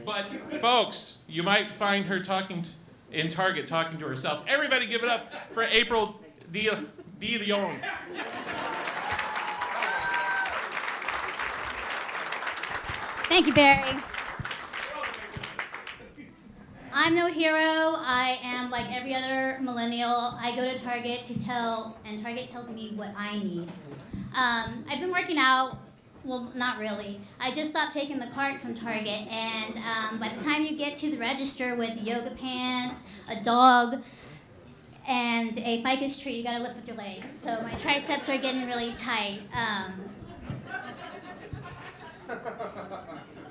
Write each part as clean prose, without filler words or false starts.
But, folks, you might find her in Target talking to herself. Everybody give it up for April DeLeon. Thank you, Barry. I'm no hero. I am like every other millennial. I go to Target and Target tells me what I need. I've been working out. Well, not really. I just stopped taking the cart from Target, and by the time you get to the register with yoga pants, a dog, and a ficus tree, you gotta lift with your legs. So my triceps are getting really tight.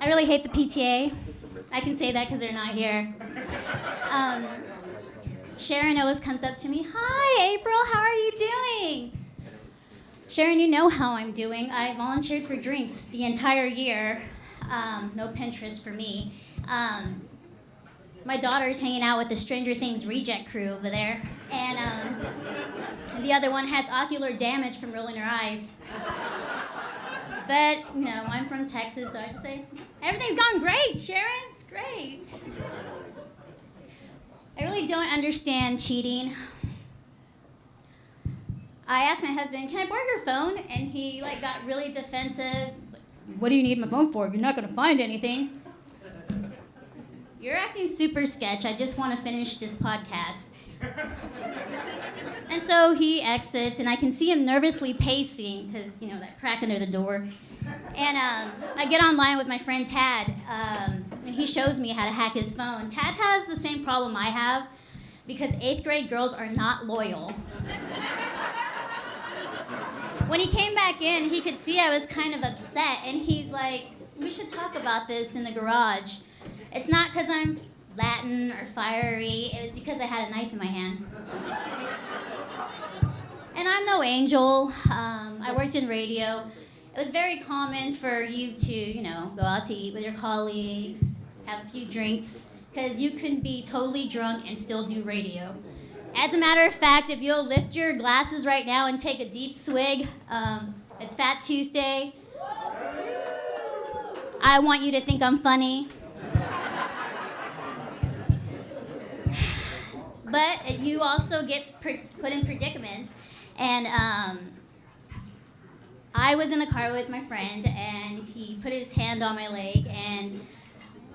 I really hate the PTA. I can say that because they're not here. Sharon always comes up to me, "Hi, April, how are you doing?" Sharon, you know how I'm doing. I volunteered for drinks the entire year. No Pinterest for me. My daughter's hanging out with the Stranger Things reject crew over there. And the other one has ocular damage from rolling her eyes. But, I'm from Texas, so I just say, everything's going great, Sharon. It's great. I really don't understand cheating. I asked my husband, "Can I borrow your phone?" And he got really defensive. He's like, "What do you need my phone for? You're not going to find anything." "You're acting super sketch. I just want to finish this podcast." And so he exits, and I can see him nervously pacing because, that crack under the door. And I get online with my friend Tad, and he shows me how to hack his phone. Tad has the same problem I have because 8th grade girls are not loyal. When he came back in, he could see I was kind of upset, and he's like, "We should talk about this in the garage. It's not because I'm Latin or fiery. It was because I had a knife in my hand." And I'm no angel. I worked in radio. It was very common for you to, go out to eat with your colleagues, have a few drinks, because you can be totally drunk and still do radio. As a matter of fact, if you'll lift your glasses right now and take a deep swig, it's Fat Tuesday. I want you to think I'm funny. But you also get put in predicaments. And I was in a car with my friend, and he put his hand on my leg, and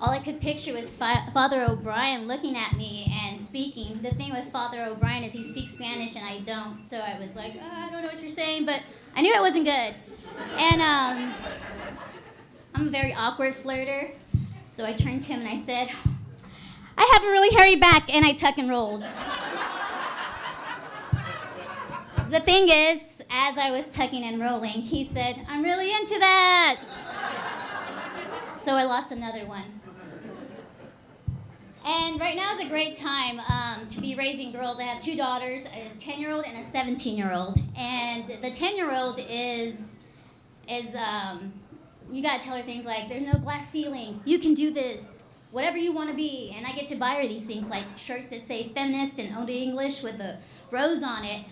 all I could picture was Father O'Brien looking at me and speaking. The thing with Father O'Brien is he speaks Spanish and I don't, so I was like, I don't know what you're saying, but I knew it wasn't good. And I'm a very awkward flirter, so I turned to him and I said, "I have a really hairy back," and I tuck and rolled. The thing is, as I was tucking and rolling, he said, "I'm really into that." So I lost another one. And right now is a great time to be raising girls. I have 2 daughters, a 10-year-old and a 17-year-old. And the 10-year-old is you gotta tell her things like, "There's no glass ceiling, you can do this, whatever you wanna be." And I get to buy her these things like shirts that say feminist and owned English with a rose on it.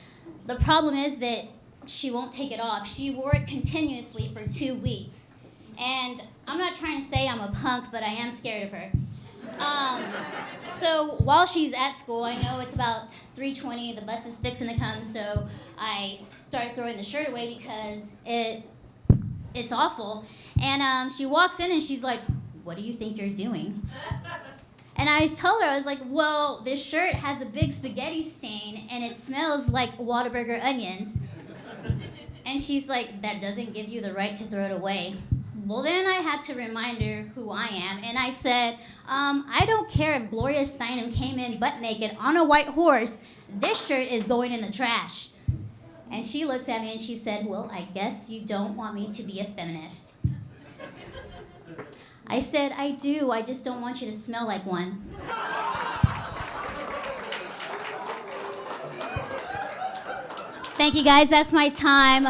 The problem is that she won't take it off. She wore it continuously for 2 weeks. And I'm not trying to say I'm a punk, but I am scared of her. So while she's at school, I know it's about 3:20, the bus is fixing to come, so I start throwing the shirt away because it's awful. And she walks in and she's like, "What do you think you're doing?" And I told her, I was like, "Well, this shirt has a big spaghetti stain and it smells like Whataburger onions." And she's like, "That doesn't give you the right to throw it away." Well, then I had to remind her who I am, and I said, I don't care if Gloria Steinem came in butt naked on a white horse, this shirt is going in the trash. And she looks at me and she said, "Well, I guess you don't want me to be a feminist." I said, "I do, I just don't want you to smell like one." Thank you guys, that's my time.